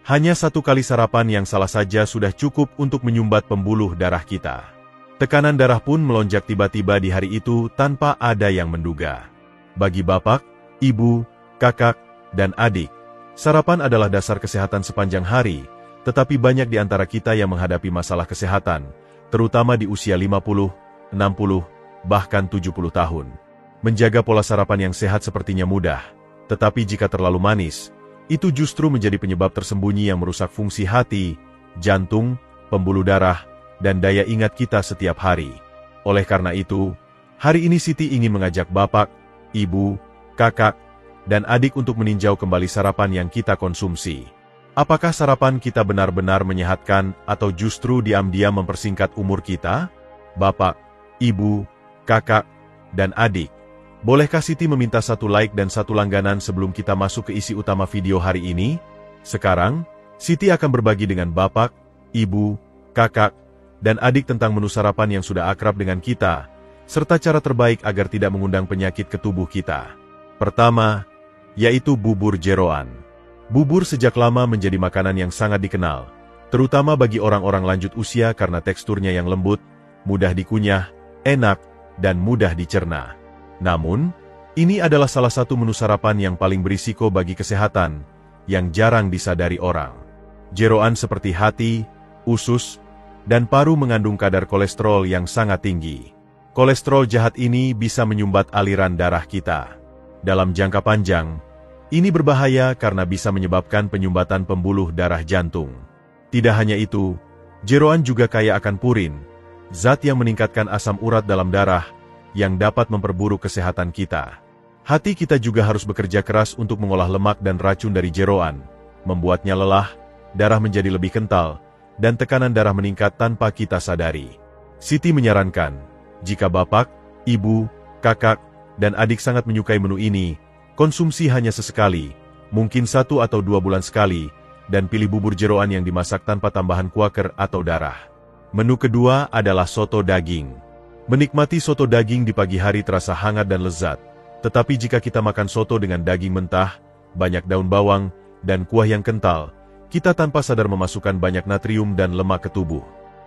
Hanya satu kali sarapan yang salah saja sudah cukup untuk menyumbat pembuluh darah kita. Tekanan darah pun melonjak tiba-tiba di hari itu tanpa ada yang menduga. Bagi bapak, ibu, kakak, dan adik, sarapan adalah dasar kesehatan sepanjang hari, tetapi banyak di antara kita yang menghadapi masalah kesehatan, terutama di usia 50, 60, bahkan 70 tahun. Menjaga pola sarapan yang sehat sepertinya mudah, tetapi jika terlalu manis, itu justru menjadi penyebab tersembunyi yang merusak fungsi hati, jantung, pembuluh darah, dan daya ingat kita setiap hari. Oleh karena itu, hari ini Siti ingin mengajak bapak, ibu, kakak, dan adik untuk meninjau kembali sarapan yang kita konsumsi. Apakah sarapan kita benar-benar menyehatkan atau justru diam-diam mempersingkat umur kita? Bapak, ibu, kakak, dan adik, bolehkah Siti meminta satu like dan satu langganan sebelum kita masuk ke isi utama video hari ini? Sekarang, Siti akan berbagi dengan bapak, ibu, kakak, dan adik tentang menu sarapan yang sudah akrab dengan kita, serta cara terbaik agar tidak mengundang penyakit ke tubuh kita. Pertama, yaitu bubur jeroan. Bubur sejak lama menjadi makanan yang sangat dikenal, terutama bagi orang-orang lanjut usia karena teksturnya yang lembut, mudah dikunyah, enak, dan mudah dicerna. Namun, ini adalah salah satu menu sarapan yang paling berisiko bagi kesehatan, yang jarang disadari orang. Jeroan seperti hati, usus, dan paru mengandung kadar kolesterol yang sangat tinggi. Kolesterol jahat ini bisa menyumbat aliran darah kita. Dalam jangka panjang, ini berbahaya karena bisa menyebabkan penyumbatan pembuluh darah jantung. Tidak hanya itu, jeroan juga kaya akan purin, zat yang meningkatkan asam urat dalam darah, yang dapat memperburuk kesehatan kita. Hati kita juga harus bekerja keras untuk mengolah lemak dan racun dari jeroan, membuatnya lelah, darah menjadi lebih kental, dan tekanan darah meningkat tanpa kita sadari. Siti menyarankan, jika bapak, ibu, kakak, dan adik sangat menyukai menu ini, konsumsi hanya sesekali, mungkin 1 atau 2 bulan sekali, dan pilih bubur jeroan yang dimasak tanpa tambahan kuaker atau darah. Menu kedua adalah soto daging. Menikmati soto daging di pagi hari terasa hangat dan lezat, tetapi jika kita makan soto dengan daging mentah, banyak daun bawang, dan kuah yang kental, kita tanpa sadar memasukkan banyak natrium dan lemak ke tubuh.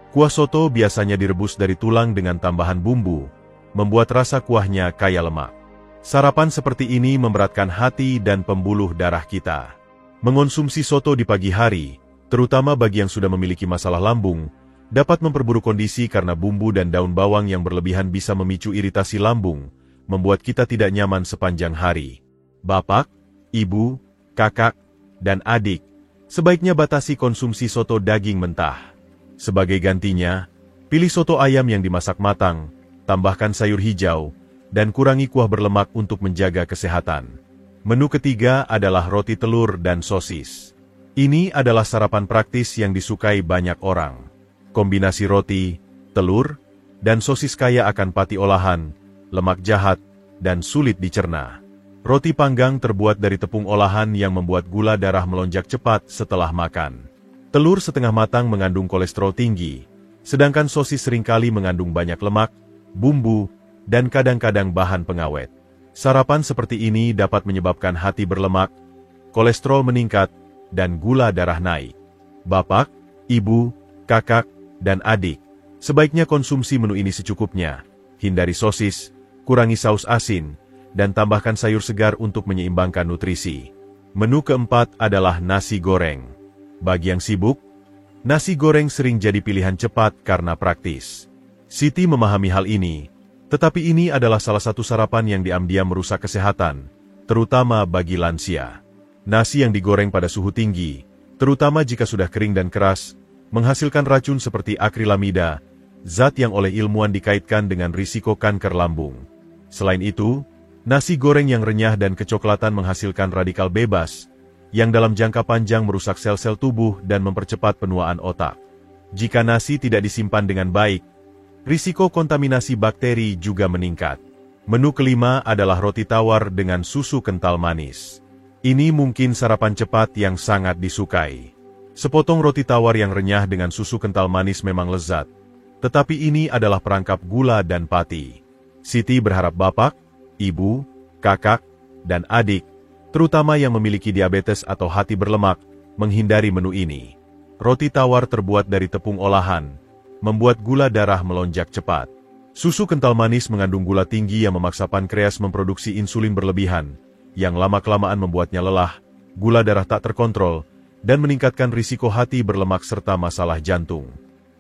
Kuah soto biasanya direbus dari tulang dengan tambahan bumbu, membuat rasa kuahnya kaya lemak. Sarapan seperti ini memberatkan hati dan pembuluh darah kita. Mengonsumsi soto di pagi hari, terutama bagi yang sudah memiliki masalah lambung, dapat memperburuk kondisi karena bumbu dan daun bawang yang berlebihan bisa memicu iritasi lambung, membuat kita tidak nyaman sepanjang hari. Bapak, ibu, kakak, dan adik, sebaiknya batasi konsumsi soto daging mentah. Sebagai gantinya, pilih soto ayam yang dimasak matang, tambahkan sayur hijau, dan kurangi kuah berlemak untuk menjaga kesehatan. Menu ketiga adalah roti telur dan sosis. Ini adalah sarapan praktis yang disukai banyak orang. Kombinasi roti, telur, dan sosis kaya akan pati olahan, lemak jahat, dan sulit dicerna. Roti panggang terbuat dari tepung olahan yang membuat gula darah melonjak cepat setelah makan. Telur setengah matang mengandung kolesterol tinggi, sedangkan sosis seringkali mengandung banyak lemak, bumbu, dan kadang-kadang bahan pengawet. Sarapan seperti ini dapat menyebabkan hati berlemak, kolesterol meningkat, dan gula darah naik. Bapak, ibu, kakak, dan adik, sebaiknya konsumsi menu ini secukupnya. Hindari sosis, kurangi saus asin, dan tambahkan sayur segar untuk menyeimbangkan nutrisi. Menu keempat adalah nasi goreng. Bagi yang sibuk, nasi goreng sering jadi pilihan cepat karena praktis. Siti memahami hal ini, tetapi ini adalah salah satu sarapan yang diam-diam merusak kesehatan, terutama bagi lansia. Nasi yang digoreng pada suhu tinggi, terutama jika sudah kering dan keras, menghasilkan racun seperti akrilamida, zat yang oleh ilmuwan dikaitkan dengan risiko kanker lambung. Selain itu, nasi goreng yang renyah dan kecoklatan menghasilkan radikal bebas, yang dalam jangka panjang merusak sel-sel tubuh dan mempercepat penuaan otak. Jika nasi tidak disimpan dengan baik, risiko kontaminasi bakteri juga meningkat. Menu kelima adalah roti tawar dengan susu kental manis. Ini mungkin sarapan cepat yang sangat disukai. Sepotong roti tawar yang renyah dengan susu kental manis memang lezat, tetapi ini adalah perangkap gula dan pati. Siti berharap bapak, ibu, kakak, dan adik, terutama yang memiliki diabetes atau hati berlemak, menghindari menu ini. Roti tawar terbuat dari tepung olahan, membuat gula darah melonjak cepat. Susu kental manis mengandung gula tinggi yang memaksa pankreas memproduksi insulin berlebihan, yang lama-kelamaan membuatnya lelah, gula darah tak terkontrol, dan meningkatkan risiko hati berlemak serta masalah jantung.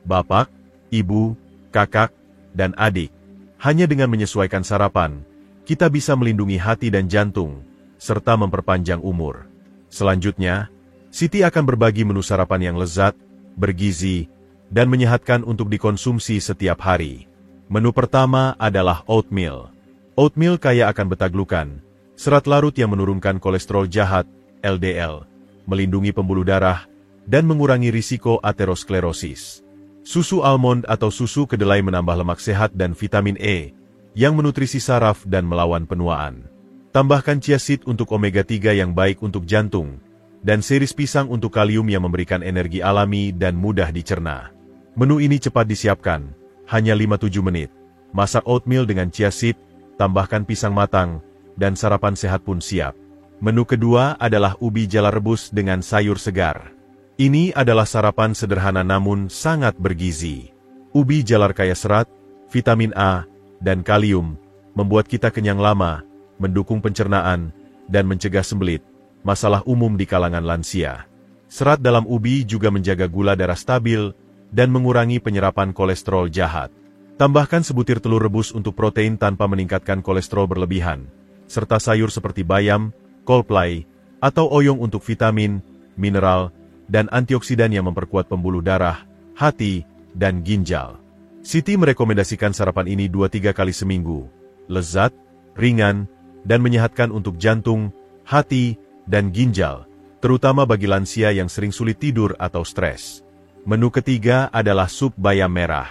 Bapak, ibu, kakak, dan adik, hanya dengan menyesuaikan sarapan, kita bisa melindungi hati dan jantung, serta memperpanjang umur. Selanjutnya, Siti akan berbagi menu sarapan yang lezat, bergizi, dan menyehatkan untuk dikonsumsi setiap hari. Menu pertama adalah oatmeal. Oatmeal kaya akan beta-glukan, serat larut yang menurunkan kolesterol jahat, LDL, melindungi pembuluh darah, dan mengurangi risiko aterosklerosis. Susu almond atau susu kedelai menambah lemak sehat dan vitamin E, yang menutrisi saraf dan melawan penuaan. Tambahkan chia seed untuk omega 3 yang baik untuk jantung, dan series pisang untuk kalium yang memberikan energi alami dan mudah dicerna. Menu ini cepat disiapkan, hanya 5-7 menit. Masak oatmeal dengan chia seed, tambahkan pisang matang, dan sarapan sehat pun siap. Menu kedua adalah ubi jala rebus dengan sayur segar. Ini adalah sarapan sederhana namun sangat bergizi. Ubi jalar kaya serat, vitamin A, dan kalium, membuat kita kenyang lama, mendukung pencernaan, dan mencegah sembelit, masalah umum di kalangan lansia. Serat dalam ubi juga menjaga gula darah stabil, dan mengurangi penyerapan kolesterol jahat. Tambahkan sebutir telur rebus untuk protein tanpa meningkatkan kolesterol berlebihan, serta sayur seperti bayam, kol plai, atau oyong untuk vitamin, mineral, dan antioksidan yang memperkuat pembuluh darah, hati, dan ginjal. Siti merekomendasikan sarapan ini 2-3 kali seminggu. Lezat, ringan, dan menyehatkan untuk jantung, hati, dan ginjal, terutama bagi lansia yang sering sulit tidur atau stres. Menu ketiga adalah sup bayam merah.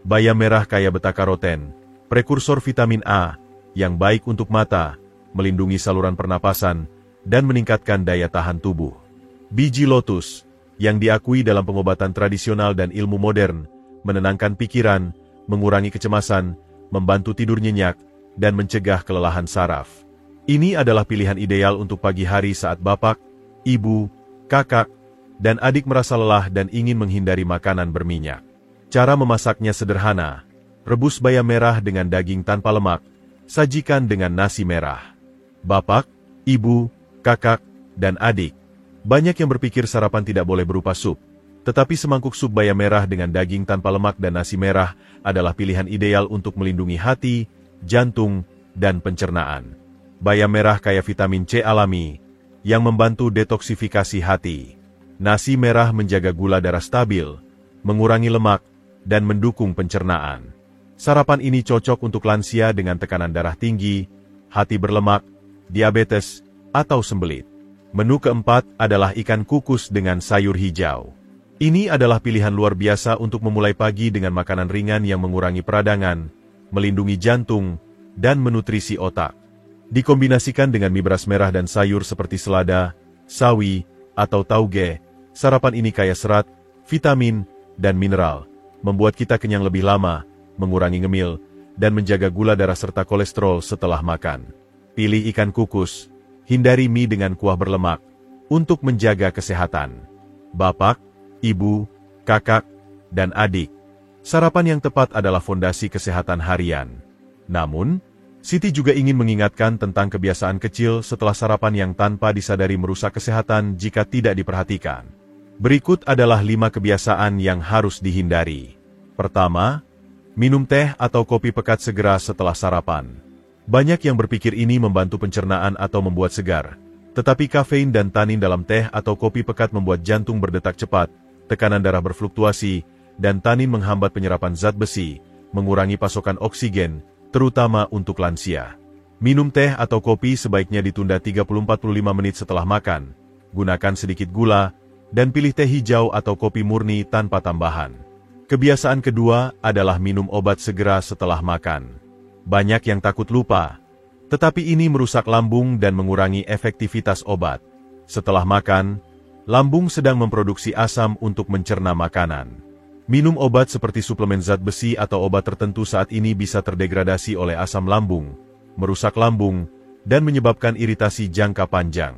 Bayam merah kaya beta-karoten, prekursor vitamin A, yang baik untuk mata, melindungi saluran pernapasan, dan meningkatkan daya tahan tubuh. Biji lotus, yang diakui dalam pengobatan tradisional dan ilmu modern, menenangkan pikiran, mengurangi kecemasan, membantu tidur nyenyak, dan mencegah kelelahan saraf. Ini adalah pilihan ideal untuk pagi hari saat bapak, ibu, kakak, dan adik merasa lelah dan ingin menghindari makanan berminyak. Cara memasaknya sederhana. Rebus bayam merah dengan daging tanpa lemak, sajikan dengan nasi merah. Bapak, ibu, kakak, dan adik, banyak yang berpikir sarapan tidak boleh berupa sup. Tetapi semangkuk sup bayam merah dengan daging tanpa lemak dan nasi merah adalah pilihan ideal untuk melindungi hati, jantung, dan pencernaan. Bayam merah kaya vitamin C alami, yang membantu detoksifikasi hati. Nasi merah menjaga gula darah stabil, mengurangi lemak, dan mendukung pencernaan. Sarapan ini cocok untuk lansia dengan tekanan darah tinggi, hati berlemak, diabetes, atau sembelit. Menu keempat adalah ikan kukus dengan sayur hijau. Ini adalah pilihan luar biasa untuk memulai pagi dengan makanan ringan yang mengurangi peradangan, melindungi jantung, dan menutrisi otak. Dikombinasikan dengan mie beras merah dan sayur seperti selada, sawi, atau tauge, sarapan ini kaya serat, vitamin, dan mineral, membuat kita kenyang lebih lama, mengurangi ngemil, dan menjaga gula darah serta kolesterol setelah makan. Pilih ikan kukus, hindari mie dengan kuah berlemak, untuk menjaga kesehatan. Bapak, ibu, kakak, dan adik, sarapan yang tepat adalah fondasi kesehatan harian. Namun, Siti juga ingin mengingatkan tentang kebiasaan kecil setelah sarapan yang tanpa disadari merusak kesehatan jika tidak diperhatikan. Berikut adalah 5 kebiasaan yang harus dihindari. Pertama, minum teh atau kopi pekat segera setelah sarapan. Banyak yang berpikir ini membantu pencernaan atau membuat segar. Tetapi kafein dan tanin dalam teh atau kopi pekat membuat jantung berdetak cepat, tekanan darah berfluktuasi, dan tanin menghambat penyerapan zat besi, mengurangi pasokan oksigen, terutama untuk lansia. Minum teh atau kopi sebaiknya ditunda 30-45 menit setelah makan. Gunakan sedikit gula, dan pilih teh hijau atau kopi murni tanpa tambahan. Kebiasaan kedua adalah minum obat segera setelah makan. Banyak yang takut lupa, tetapi ini merusak lambung dan mengurangi efektivitas obat. Setelah makan, lambung sedang memproduksi asam untuk mencerna makanan. Minum obat seperti suplemen zat besi atau obat tertentu saat ini bisa terdegradasi oleh asam lambung, merusak lambung, dan menyebabkan iritasi jangka panjang.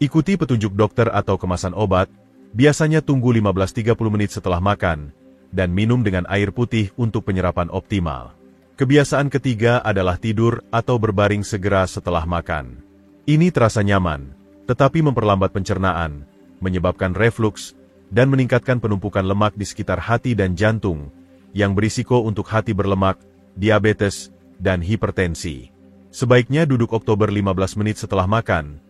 Ikuti petunjuk dokter atau kemasan obat, biasanya tunggu 15-30 menit setelah makan, dan minum dengan air putih untuk penyerapan optimal. Kebiasaan ketiga adalah tidur atau berbaring segera setelah makan. Ini terasa nyaman, tetapi memperlambat pencernaan, menyebabkan refluks, dan meningkatkan penumpukan lemak di sekitar hati dan jantung, yang berisiko untuk hati berlemak, diabetes, dan hipertensi. Sebaiknya duduk Oktober 15 menit setelah makan,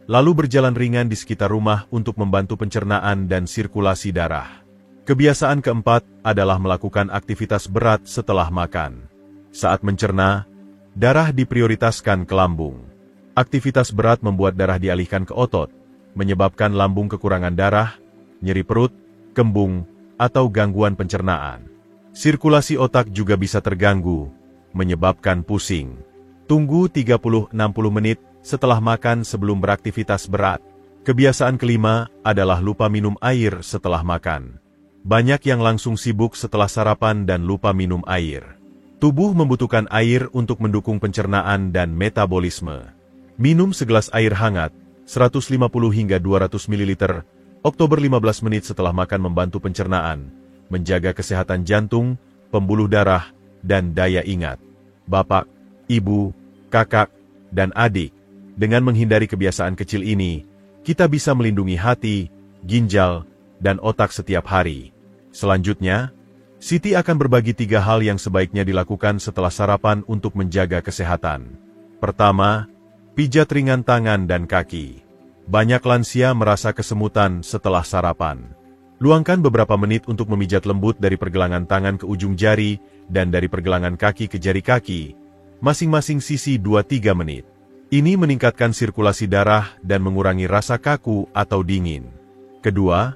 lalu berjalan ringan di sekitar rumah untuk membantu pencernaan dan sirkulasi darah. Kebiasaan keempat adalah melakukan aktivitas berat setelah makan. Saat mencerna, darah diprioritaskan ke lambung. Aktivitas berat membuat darah dialihkan ke otot, menyebabkan lambung kekurangan darah, nyeri perut, kembung, atau gangguan pencernaan. Sirkulasi otak juga bisa terganggu, menyebabkan pusing. Tunggu 30-60 menit setelah makan sebelum beraktivitas berat. Kebiasaan kelima adalah lupa minum air setelah makan. Banyak yang langsung sibuk setelah sarapan dan lupa minum air. Tubuh membutuhkan air untuk mendukung pencernaan dan metabolisme. Minum segelas air hangat, 150 hingga 200 ml, Oktober 15 menit setelah makan membantu pencernaan, menjaga kesehatan jantung, pembuluh darah, dan daya ingat. Bapak, ibu, kakak, dan adik, dengan menghindari kebiasaan kecil ini, kita bisa melindungi hati, ginjal, dan otak setiap hari. Selanjutnya, Siti akan berbagi 3 hal yang sebaiknya dilakukan setelah sarapan untuk menjaga kesehatan. Pertama, pijat ringan tangan dan kaki. Banyak lansia merasa kesemutan setelah sarapan. Luangkan beberapa menit untuk memijat lembut dari pergelangan tangan ke ujung jari dan dari pergelangan kaki ke jari kaki, masing-masing sisi 2-3 menit. Ini meningkatkan sirkulasi darah dan mengurangi rasa kaku atau dingin. Kedua,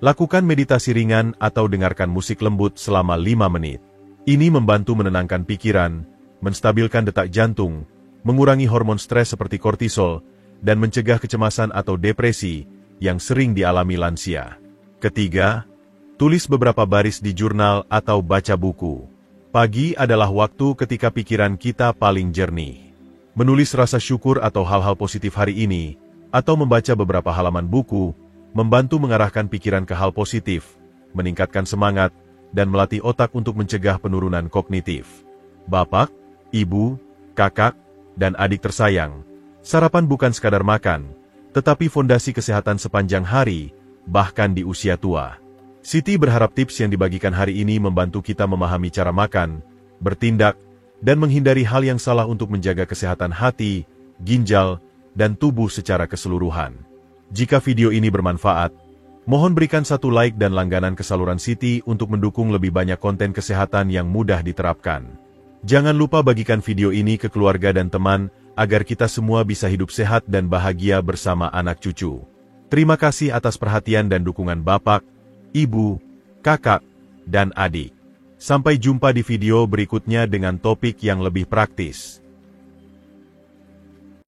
lakukan meditasi ringan atau dengarkan musik lembut selama 5 menit. Ini membantu menenangkan pikiran, menstabilkan detak jantung, mengurangi hormon stres seperti kortisol, dan mencegah kecemasan atau depresi yang sering dialami lansia. Ketiga, tulis beberapa baris di jurnal atau baca buku. Pagi adalah waktu ketika pikiran kita paling jernih. Menulis rasa syukur atau hal-hal positif hari ini, atau membaca beberapa halaman buku, membantu mengarahkan pikiran ke hal positif, meningkatkan semangat, dan melatih otak untuk mencegah penurunan kognitif. Bapak, ibu, kakak, dan adik tersayang, sarapan bukan sekadar makan, tetapi fondasi kesehatan sepanjang hari, bahkan di usia tua. Siti berharap tips yang dibagikan hari ini membantu kita memahami cara makan, bertindak, dan menghindari hal yang salah untuk menjaga kesehatan hati, ginjal, dan tubuh secara keseluruhan. Jika video ini bermanfaat, mohon berikan 1 like dan langganan ke saluran Siti untuk mendukung lebih banyak konten kesehatan yang mudah diterapkan. Jangan lupa bagikan video ini ke keluarga dan teman, agar kita semua bisa hidup sehat dan bahagia bersama anak cucu. Terima kasih atas perhatian dan dukungan Bapak, Ibu, kakak, dan adik. Sampai jumpa di video berikutnya dengan topik yang lebih praktis.